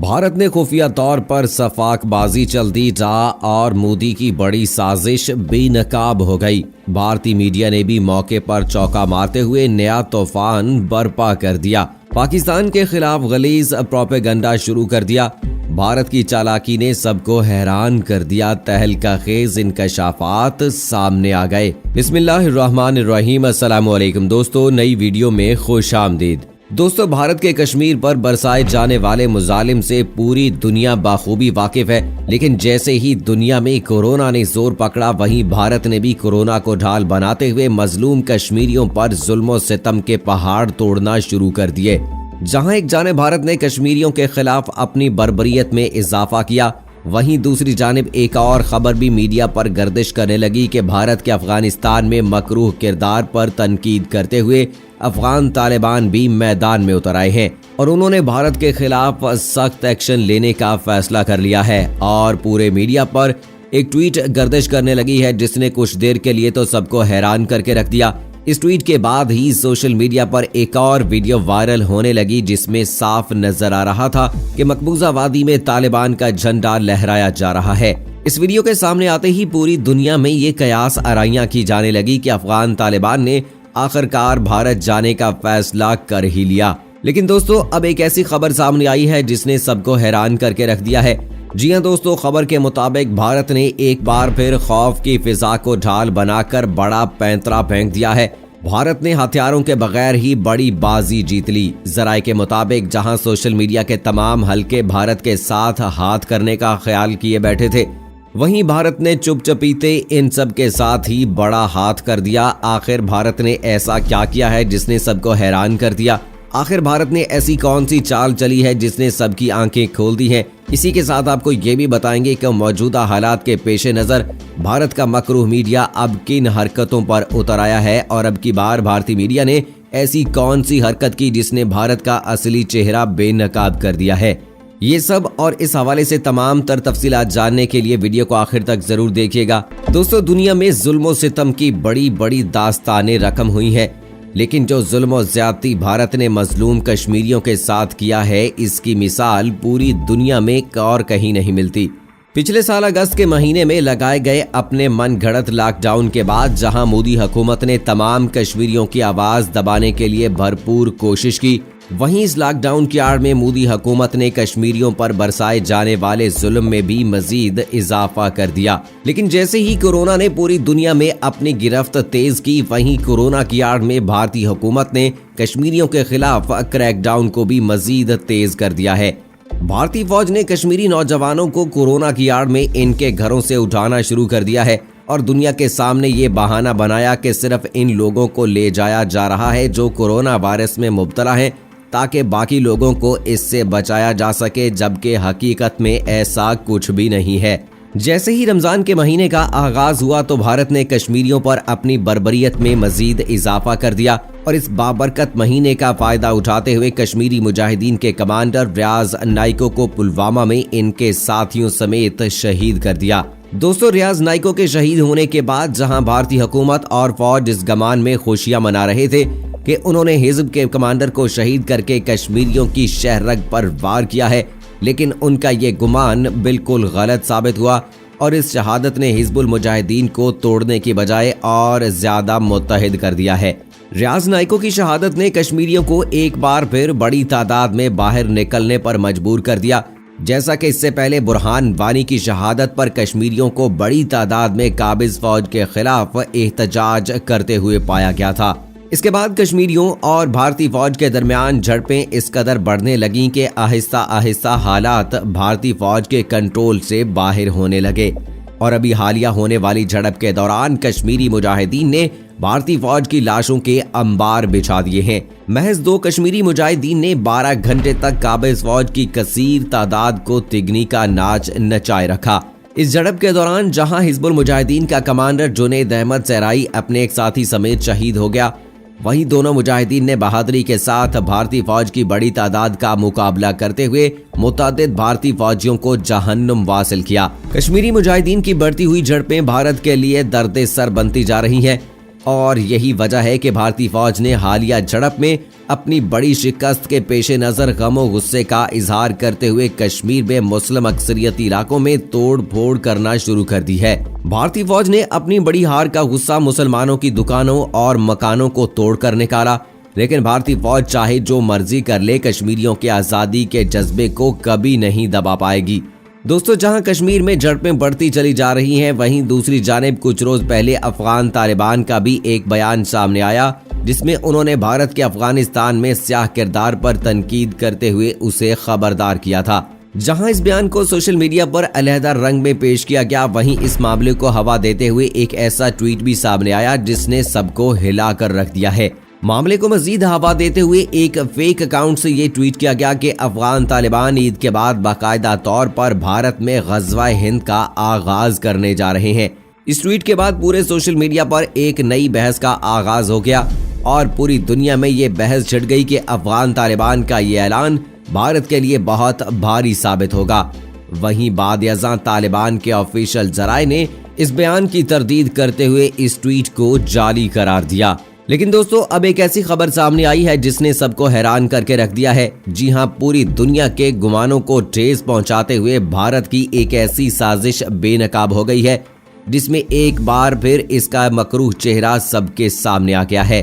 भारत ने खुफिया तौर पर सफाकबाजी चल दी और मोदी की बड़ी साजिश बेनकाब हो गई। भारतीय मीडिया ने भी मौके पर चौका मारते हुए नया तूफान बर्पा कर दिया। पाकिस्तान के खिलाफ गलीज प्रोपेगंडा शुरू कर दिया। भारत की चालाकी ने सबको हैरान कर दिया। तहलका खेज इंकशाफात सामने आ गए। बिस्मिल्लाहिर्रहमानिर्रहीम। अस्सलाम वालेकुम दोस्तों, नई वीडियो में खुश आमदीद। दोस्तों, भारत के कश्मीर पर बरसाए जाने वाले मुजालिम से पूरी दुनिया बाखूबी वाकिफ है, लेकिन जैसे ही दुनिया में कोरोना ने जोर पकड़ा, वहीं भारत ने भी कोरोना को ढाल बनाते हुए मजलूम कश्मीरियों पर जुल्म सितम के पहाड़ तोड़ना शुरू कर दिए। जहां एक जाने भारत ने कश्मीरियों के खिलाफ अपनी बर्बरियत में इजाफा किया, वहीं दूसरी जानिब एक और खबर भी मीडिया पर गर्दिश करने लगी कि भारत के अफगानिस्तान में मकरूह किरदार पर तनकीद करते हुए अफगान तालिबान भी मैदान में उतर आए हैं और उन्होंने भारत के खिलाफ सख्त एक्शन लेने का फैसला कर लिया है। और पूरे मीडिया पर एक ट्वीट गर्दिश करने लगी है जिसने कुछ देर के लिए तो सबको हैरान करके रख दिया। इस ट्वीट के बाद ही सोशल मीडिया पर एक और वीडियो वायरल होने लगी जिसमें साफ नजर आ रहा था कि मकबूजा वादी में तालिबान का झंडा लहराया जा रहा है। इस वीडियो के सामने आते ही पूरी दुनिया में ये कयास आराइयां की जाने लगी कि अफगान तालिबान ने आखिरकार भारत जाने का फैसला कर ही लिया। लेकिन दोस्तों, अब एक ऐसी खबर सामने आई है जिसने सबको हैरान करके रख दिया है। जी हां दोस्तों, खबर के मुताबिक भारत ने एक बार फिर खौफ की फिजा को ढाल बनाकर बड़ा पैंतरा फेंक दिया है। भारत ने हथियारों के बगैर ही बड़ी बाजी जीत ली। जराये के मुताबिक जहां सोशल मीडिया के तमाम हलके भारत के साथ हाथ करने का ख्याल किए बैठे थे, वहीं भारत ने चुपचपीते इन सब के साथ ही बड़ा हाथ कर दिया। आखिर भारत ने ऐसा क्या किया है जिसने सबको हैरान कर दिया? आखिर भारत ने ऐसी कौन सी चाल चली है जिसने सबकी आंखें खोल दी हैं? इसी के साथ आपको ये भी बताएंगे कि मौजूदा हालात के पेश नज़र भारत का मकरूह मीडिया अब किन हरकतों पर उतर आया है और अब की बार भारतीय मीडिया ने ऐसी कौन सी हरकत की जिसने भारत का असली चेहरा बेनकाब कर दिया है। ये सब और इस हवाले से तमाम तर तफसीलात जानने के लिए वीडियो को आखिर तक जरूर देखिएगा। दोस्तों, दुनिया में जुल्म सितम की बड़ी बड़ी दास्तानें रकम हुई है, लेकिन जो जुल्म ज्यादती भारत ने मजलूम कश्मीरियों के साथ किया है, इसकी मिसाल पूरी दुनिया में और कहीं नहीं मिलती। पिछले साल अगस्त के महीने में लगाए गए अपने मन घड़त लॉकडाउन के बाद जहां मोदी हुकूमत ने तमाम कश्मीरियों की आवाज दबाने के लिए भरपूर कोशिश की, वहीं इस लॉकडाउन की आड़ में मोदी हुकूमत ने कश्मीरियों पर बरसाए जाने वाले जुल्म में भी मजीद इजाफा कर दिया। लेकिन जैसे ही कोरोना ने पूरी दुनिया में अपनी गिरफ्त तेज की, वहीं कोरोना की आड़ में भारतीय हुकूमत ने कश्मीरियों के खिलाफ क्रैकडाउन को भी मजीद तेज कर दिया है। भारतीय फौज ने कश्मीरी नौजवानों को कोरोना की आड़ में इनके घरों से उठाना शुरू कर दिया है और दुनिया के सामने ये बहाना बनाया कि सिर्फ इन लोगों को ले जाया जा रहा है जो कोरोना वायरस में मुब्तला हैं, ताकि बाकी लोगों को इससे बचाया जा सके, जबकि हकीकत में ऐसा कुछ भी नहीं है। जैसे ही रमजान के महीने का आगाज हुआ तो भारत ने कश्मीरियों पर अपनी बर्बरियत में मजीद इजाफा कर दिया और इस बाबरकत महीने का फायदा उठाते हुए कश्मीरी मुजाहिदीन के कमांडर रियाज नाइको को पुलवामा में इनके साथियों समेत शहीद कर दिया। दोस्तों, रियाज नाइको के शहीद होने के बाद जहां भारतीय हुकूमत और फौज इस गमान में खुशियां मना रहे थे कि उन्होंने हिजब के कमांडर को शहीद करके कश्मीरियों की शहरग पर वार किया है, लेकिन उनका ये गुमान बिल्कुल गलत साबित हुआ और इस शहादत ने हिजबुल मुजाहिदीन को तोड़ने की बजाय और ज्यादा मुत्तहिद कर दिया है। रियाज नाइको की शहादत ने कश्मीरियों को एक बार फिर बड़ी तादाद में बाहर निकलने पर मजबूर कर दिया। जैसा कि इससे पहले बुरहान वानी की शहादत पर कश्मीरियों को बड़ी तादाद में काबिज फौज के खिलाफ एहतजाज करते हुए पाया गया था। इसके बाद कश्मीरियों और भारतीय फौज के दरमियान झड़पें इस कदर बढ़ने लगीं कि आहिस्ता आहिस्ता हालात भारतीय फौज के कंट्रोल से बाहर होने लगे और अभी हालिया होने वाली झड़प के दौरान कश्मीरी मुजाहिदीन ने भारतीय फौज की लाशों के अंबार बिछा दिए हैं। महज 2 कश्मीरी मुजाहिदीन ने 12 घंटे तक काबिज फौज की कसीर तादाद को तिगनी का नाच नचाए रखा। इस झड़प के दौरान जहां हिजबुल मुजाहिदीन का कमांडर जुनैद अहमद सहराई अपने एक साथी समेत शहीद हो गया, वहीं दोनों मुजाहिदीन ने बहादुरी के साथ भारतीय फौज की बड़ी तादाद का मुकाबला करते हुए मुतअद्दिद भारतीय फौजियों को जहन्नुम वासिल किया। कश्मीरी मुजाहिदीन की बढ़ती हुई झड़पें भारत के लिए दर्द सर बनती जा रही हैं। और यही वजह है कि भारतीय फौज ने हालिया झड़प में अपनी बड़ी शिकस्त के पेश नजर गम गुस्से का इजहार करते हुए कश्मीर में मुस्लिम अक्सरियती इलाकों में तोड़ फोड़ करना शुरू कर दी है। भारतीय फौज ने अपनी बड़ी हार का गुस्सा मुसलमानों की दुकानों और मकानों को तोड़ कर निकाला, लेकिन भारतीय फौज चाहे जो मर्जी कर ले, कश्मीरियों के आजादी के जज्बे को कभी नहीं दबा पाएगी। दोस्तों, जहां कश्मीर में झड़पें बढ़ती चली जा रही हैं, वहीं दूसरी जानिब कुछ रोज पहले अफगान तालिबान का भी एक बयान सामने आया, जिसमें उन्होंने भारत के अफगानिस्तान में स्याह किरदार पर तनकीद करते हुए उसे खबरदार किया था। जहां इस बयान को सोशल मीडिया पर अलहदा रंग में पेश किया गया, वहीं इस मामले को हवा देते हुए एक ऐसा ट्वीट भी सामने आया जिसने सबको हिला कर रख दिया है। मामले को मजीद हवा देते हुए एक फेक अकाउंट से ये ट्वीट किया गया कि अफगान तालिबान ईद के बाद बाकायदा तौर पर भारत में गज़वा हिंद का आगाज करने जा रहे हैं। इस ट्वीट के बाद पूरे सोशल मीडिया पर एक नई बहस का आगाज हो गया और पूरी दुनिया में ये बहस छिड़ गई कि अफगान तालिबान का ये ऐलान भारत के लिए बहुत भारी साबित होगा। वहीं बाद-ए-अज़ां तालिबान के ऑफिशियल जराए ने इस बयान की तरदीद करते हुए इस ट्वीट को जाली करार दिया। लेकिन दोस्तों, अब एक ऐसी खबर सामने आई है जिसने सबको हैरान करके रख दिया है। जी हां, पूरी दुनिया के गुमानों को ठेस पहुंचाते हुए भारत की एक ऐसी साजिश बेनकाब हो गई है जिसमें एक बार फिर इसका मकरूह चेहरा सबके सामने आ गया है।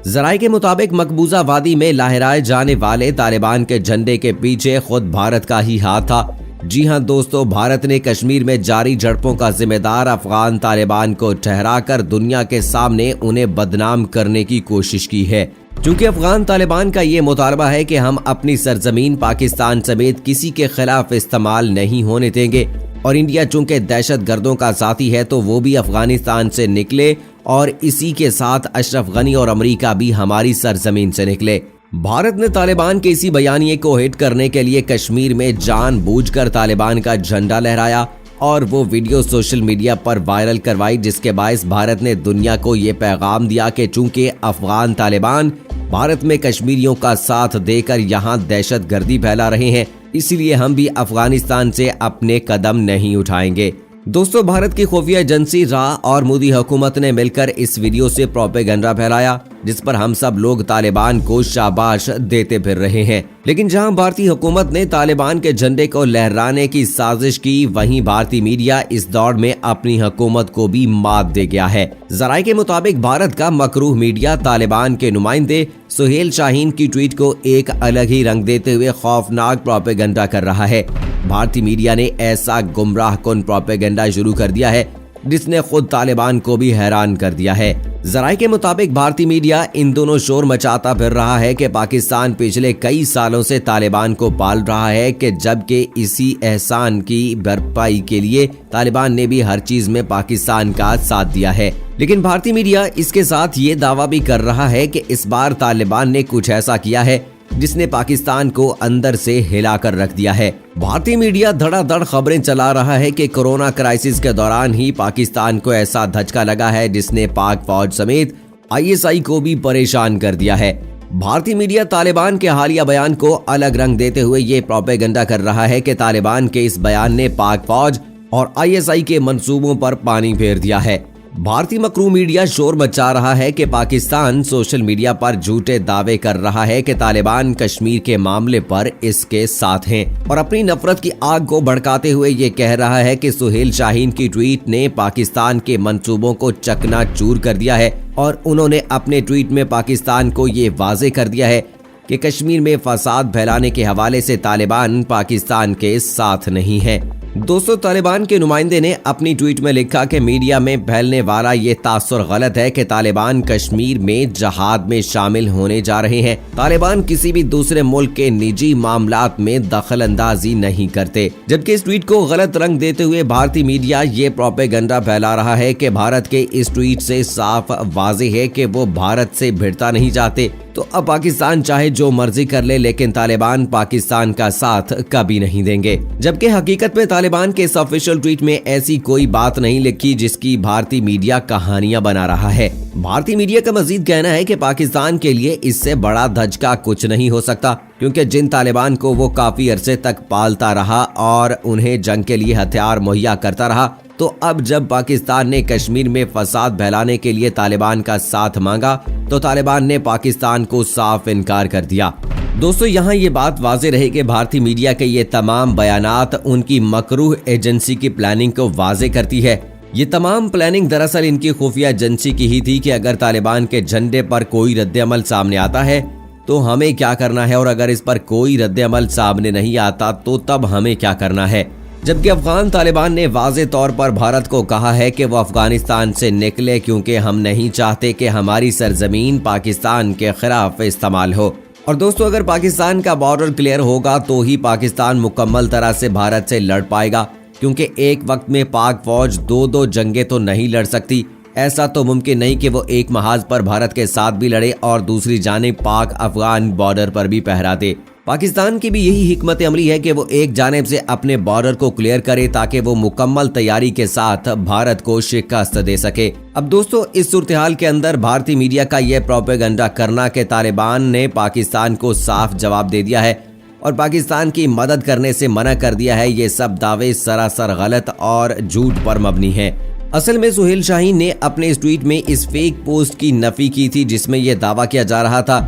जराये के मुताबिक मकबूजा वादी में लहराए जाने वाले तालिबान के झंडे के पीछे खुद भारत का ही हाथ था। जी हां दोस्तों, भारत ने कश्मीर में जारी झड़पों का जिम्मेदार अफगान तालिबान को ठहराकर दुनिया के सामने उन्हें बदनाम करने की कोशिश की है। क्योंकि अफगान तालिबान का ये मुतालबा है कि हम अपनी सरजमीन पाकिस्तान समेत किसी के खिलाफ इस्तेमाल नहीं होने देंगे, और इंडिया चूंकि दहशत गर्दों का साथी है तो वो भी अफगानिस्तान से निकले और इसी के साथ अशरफ गनी और अमेरिका भी हमारी सरजमीन से निकले। भारत ने तालिबान के इसी बयानिए को हिट करने के लिए कश्मीर में जानबूझकर तालिबान का झंडा लहराया और वो वीडियो सोशल मीडिया पर वायरल करवाई, जिसके बायस भारत ने दुनिया को ये पैगाम दिया कि चूंकि अफगान तालिबान भारत में कश्मीरियों का साथ देकर यहाँ दहशत गर्दी फैला रहे हैं, इसलिए हम भी अफगानिस्तान से अपने कदम नहीं उठाएंगे। दोस्तों, भारत की खुफिया एजेंसी रा और मोदी हुकूमत ने मिलकर इस वीडियो से प्रोपेगेंडा फैलाया, जिस पर हम सब लोग तालिबान को शाबाश देते फिर रहे हैं। लेकिन जहां भारतीय हुकूमत ने तालिबान के झंडे को लहराने की साजिश की, वहीं भारतीय मीडिया इस दौड़ में अपनी हुकूमत को भी मात दे गया है। जराये के मुताबिक भारत का मकरूह मीडिया तालिबान के नुमाइंदे सुहेल शाहीन की ट्वीट को एक अलग ही रंग देते हुए खौफनाक प्रोपेगेंडा कर रहा है। भारतीय मीडिया ने ऐसा गुमराह कुन प्रोपेगेंडा शुरू कर दिया है जिसने खुद तालिबान को भी हैरान कर दिया है। जराये के मुताबिक भारतीय मीडिया इन दोनों शोर मचाता फिर रहा है कि पाकिस्तान पिछले कई सालों से तालिबान को पाल रहा है, कि जबकि इसी एहसान की भरपाई के लिए तालिबान ने भी हर चीज में पाकिस्तान का साथ दिया है। लेकिन भारतीय मीडिया इसके साथ ये दावा भी कर रहा है कि इस बार तालिबान ने कुछ ऐसा किया है जिसने पाकिस्तान को अंदर से हिलाकर रख दिया है। भारतीय मीडिया धड़ाधड़ खबरें चला रहा है कि कोरोना क्राइसिस के दौरान ही पाकिस्तान को ऐसा धचका लगा है जिसने पाक फौज समेत ISI को भी परेशान कर दिया है। भारतीय मीडिया तालिबान के हालिया बयान को अलग रंग देते हुए ये प्रोपेगेंडा कर रहा है कि तालिबान के इस बयान ने पाक फौज और ISI के मंसूबों पर पानी फेर दिया है। भारतीय मकरू मीडिया शोर मचा रहा है कि पाकिस्तान सोशल मीडिया पर झूठे दावे कर रहा है कि तालिबान कश्मीर के मामले पर इसके साथ हैं, और अपनी नफरत की आग को भड़काते हुए ये कह रहा है कि सुहेल शाहीन की ट्वीट ने पाकिस्तान के मंसूबों को चकनाचूर कर दिया है, और उन्होंने अपने ट्वीट में पाकिस्तान को ये वाजे कर दिया है कि कश्मीर में फसाद फैलाने के हवाले से तालिबान पाकिस्तान के साथ नहीं है। दोस्तों, तालिबान के नुमाइंदे ने अपनी ट्वीट में लिखा कि मीडिया में फैलने वाला ये तासुर गलत है कि तालिबान कश्मीर में जहाद में शामिल होने जा रहे हैं। तालिबान किसी भी दूसरे मुल्क के निजी मामलात में दखल अंदाजी नहीं करते। जबकि इस ट्वीट को गलत रंग देते हुए भारतीय मीडिया ये प्रोपेगेंडा फैला रहा है कि भारत के इस ट्वीट से साफ वाज़ेह है कि वो भारत से भिड़ता नहीं चाहते। तो अब पाकिस्तान चाहे जो मर्जी कर ले, लेकिन तालिबान पाकिस्तान का साथ कभी नहीं देंगे। जबकि हकीकत में तालिबान के इस ऑफिशियल ट्वीट में ऐसी कोई बात नहीं लिखी जिसकी भारतीय मीडिया कहानियां बना रहा है। भारतीय मीडिया का मजीद कहना है कि पाकिस्तान के लिए इससे बड़ा धचका कुछ नहीं हो सकता, क्योंकि जिन तालिबान को वो काफी अरसे तक पालता रहा और उन्हें जंग के लिए हथियार मुहैया करता रहा, तो अब जब पाकिस्तान ने कश्मीर में फसाद फैलाने के लिए तालिबान का साथ मांगा तो तालिबान ने पाकिस्तान को साफ इनकार कर दिया। दोस्तों, यहाँ ये बात वाज़ेह रहे कि भारतीय मीडिया के ये तमाम बयानात उनकी मकरूह एजेंसी की प्लानिंग को वाज़ेह करती है। ये तमाम प्लानिंग दरअसल इनकी खुफिया एजेंसी की ही थी कि अगर तालिबान के झंडे पर कोई रद्द-ए-अमल सामने आता है तो हमें क्या करना है, और अगर इस पर कोई रद्द-ए-अमल सामने नहीं आता तो तब हमें क्या करना है। जबकि अफगान तालिबान ने वाज़ेह तौर पर भारत को कहा है कि वो अफगानिस्तान से निकले, क्योंकि हम नहीं चाहते कि हमारी सरजमीन पाकिस्तान के खिलाफ इस्तेमाल हो। और दोस्तों, अगर पाकिस्तान का बॉर्डर क्लियर होगा तो ही पाकिस्तान मुकम्मल तरह से भारत से लड़ पाएगा, क्योंकि एक वक्त में पाक फौज दो जंगें तो नहीं लड़ सकती। ऐसा तो मुमकिन नहीं कि वो एक महाज पर भारत के साथ भी लड़े और दूसरी जानिब पाक अफगान बॉर्डर पर भी पहरा दे। पाकिस्तान की भी यही हिकमत अमली है कि वो एक जानिब से अपने बॉर्डर को क्लियर करे ताकि वो मुकम्मल तैयारी के साथ भारत को शिकस्त दे सके। अब दोस्तों, इस सूरत-ए-हाल के अंदर भारतीय मीडिया का यह प्रोपेगेंडा करना कि तालिबान ने पाकिस्तान को साफ जवाब दे दिया है और पाकिस्तान की मदद करने से मना कर दिया है, ये सब दावे सरासर गलत और झूठ पर मबनी है। असल में सुहेल शाहीन ने अपने इस ट्वीट में इस फेक पोस्ट की नफी की थी, जिसमें यह दावा किया जा रहा था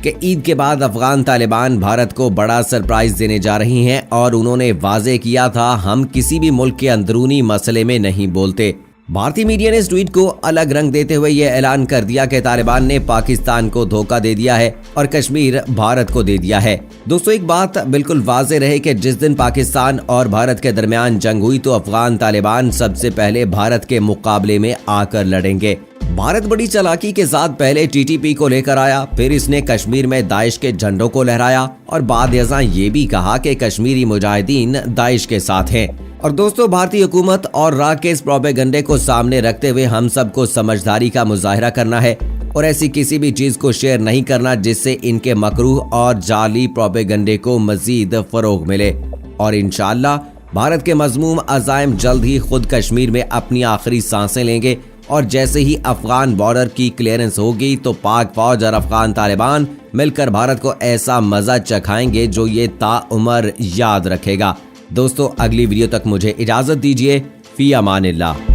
कि ईद के बाद अफगान तालिबान भारत को बड़ा सरप्राइज देने जा रही हैं, और उन्होंने वाज़ेह किया था, हम किसी भी मुल्क के अंदरूनी मसले में नहीं बोलते। भारतीय मीडिया ने इस ट्वीट को अलग रंग देते हुए यह ऐलान कर दिया कि तालिबान ने पाकिस्तान को धोखा दे दिया है और कश्मीर भारत को दे दिया है। दोस्तों, एक बात बिल्कुल वाज़ेह रहे कि जिस दिन पाकिस्तान और भारत के दरमियान जंग हुई तो अफगान तालिबान सबसे पहले भारत के मुकाबले में आकर लड़ेंगे। भारत बड़ी चालाकी के साथ पहले टीटीपी को लेकर आया, फिर इसने कश्मीर में दाइश के झंडों को लहराया और बाद ये भी कहा कि कश्मीरी मुजाहिदीन दाइश के साथ हैं। और दोस्तों, भारतीय हुकूमत और राग के इस प्रोपेगेंडे को सामने रखते हुए हम सबको समझदारी का मुजाहिरा करना है और ऐसी किसी भी चीज को शेयर नहीं करना जिससे इनके मकरूह और जाली प्रोपेगेंडे को मजीद फरोग मिले। और इंशाअल्लाह भारत के मजमूम अज़ाइम जल्द ही खुद कश्मीर में अपनी आखिरी सांसें लेंगे और जैसे ही अफगान बॉर्डर की क्लियरेंस होगी तो पाक फौज और अफगान तालिबान मिलकर भारत को ऐसा मजा चखाएंगे जो ये ताउम्र याद रखेगा। दोस्तों, अगली वीडियो तक मुझे इजाजत दीजिए। फी अमानिल्लाह।